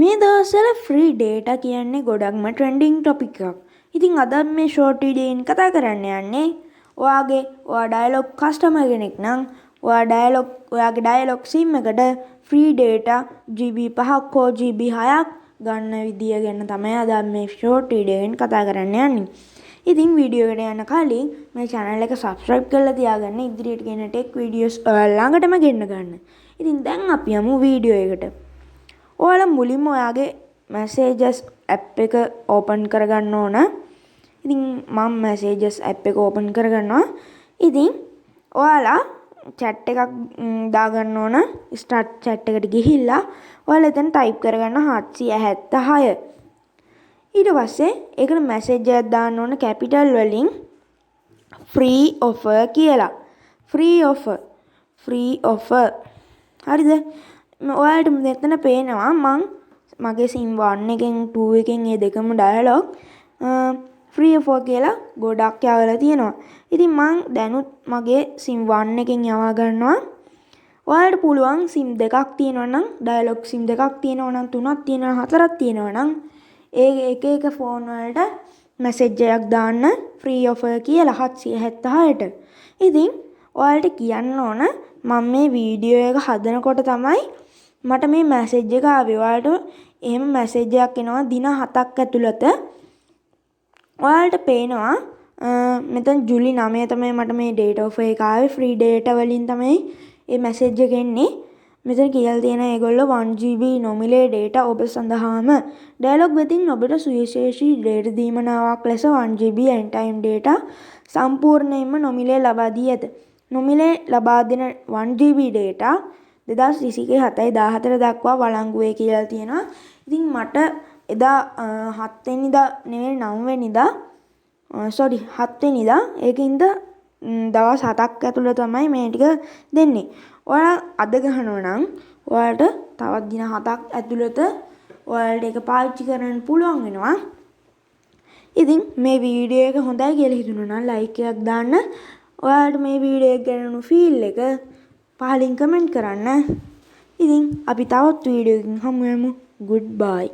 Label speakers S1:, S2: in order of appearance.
S1: මේ දවස්වල free data කියන්නේ ගොඩක්ම ට්‍රෙන්ඩිං ටොපික් එකක්. ඉතින් අද මේ ෂෝට් වීඩියෝෙන් කතා කරන්න යන්නේ ඔයා ඩයලොග් කස්ටමර් කෙනෙක් නම් ඔයාගේ ඩයලොග් සිම් එකට ෆ්‍රී ඩේටා GB 5ක් හෝ GB 6ක් ගන්න විදිය ගැන තමයි අද මේ ෂෝට් වීඩියෝෙන් කතා කරන්න යන්නේ. ඉතින් වීඩියෝ එකට යන්න කලින් මේ channel එක subscribe කරලා තියාගන්න. ඉදිරියට ගෙන ටෙක් වීඩියෝස් ළඟටම ගෙන්න ගන්න. ඉතින් දැන් අපි යමු වීඩියෝ එකට. ඔයාලා මුලින්ම ඔයාගේ messages app එක open කරගන්න ඕන. ඉතින් මම messages app එක open කරගන්නවා. ඉතින් ඔයාලා chat එකක් දාගන්න ඕන. start chat එකට ගිහිල්ලා ඔයාලා එතන type කරගන්න 776. ඊට පස්සේ ඒකට message එකක් දාන්න ඕන capital වලින් free offer කියලා. free offer. හරිද? ඔයාලට මෙතන පේනවා මගේ sim 1 එකෙන් 2 එකෙන් මේ දෙකම dialog free offer කියලා ගොඩක් යවලා තියෙනවා. ඉතින් මං දැනුත් මගේ sim 1 එකෙන් යවා ගන්නවා. ඔයාලට පුළුවන් sim දෙකක් තියෙනවා නම් dialog sim දෙකක් තියෙනවා නම් තුනක් තියෙනවා හතරක් තියෙනවා නම් ඒ එක ෆෝන් වලට message එකක් දාන්න free offer කියලා 776ට. ඉතින් ඔයාලට කියන්න ඕන මම මේ වීඩියෝ එක හදනකොට තමයි මට මේ මැසේජ් එක ආවේ. ඔයාලට එහෙම මැසේජ් එකක් එනවා දින 7ක් ඇතුළත. ඔයාලට පේනවා මෙතන ජූලි 9 තමයි මට මේ date offer එක ආවේ. free data වලින් තමයි මේ මැසේජ් එක එන්නේ. මෙතන කියලා තියෙන ඒගොල්ලෝ 1GB නොමිලේ data ඔබ සඳහාම dialog වෙතින් ඔබට සුවිශේෂී data දීමනාවක් ලෙස 1GB anytime data සම්පූර්ණයෙන්ම නොමිලේ ලබා දී ඇත. නොමිලේ ලබා දෙන 1GB data 2021 දක්වා වළංගු වේ කියලා තියෙනවා. ඉතින් මට එදා 7 වෙනිදා නෙවෙයි 9 වෙනිදා 7 වෙනිදා ඒකින්ද දවස් 7ක් ඇතුළත තමයි මේ ටික දෙන්නේ. ඔයාලා අද ගහනවා නම් ඔයාලට තවත් දින 7ක් ඇතුළත ඔයාලට ඒක පාවිච්චි කරන්න පුළුවන් වෙනවා. ඉතින් මේ වීඩියෝ එක හොඳයි කියලා හිතුණා නම් like එකක් දාන්න. ඔයාලට මේ වීඩියෝ එක ගැන ෆීල් එක පහලින් කමෙන්ට් කරන්න. ඉතින් අපි තවත් වීඩියෝ එකකින් හමු වෙමු. goodbye.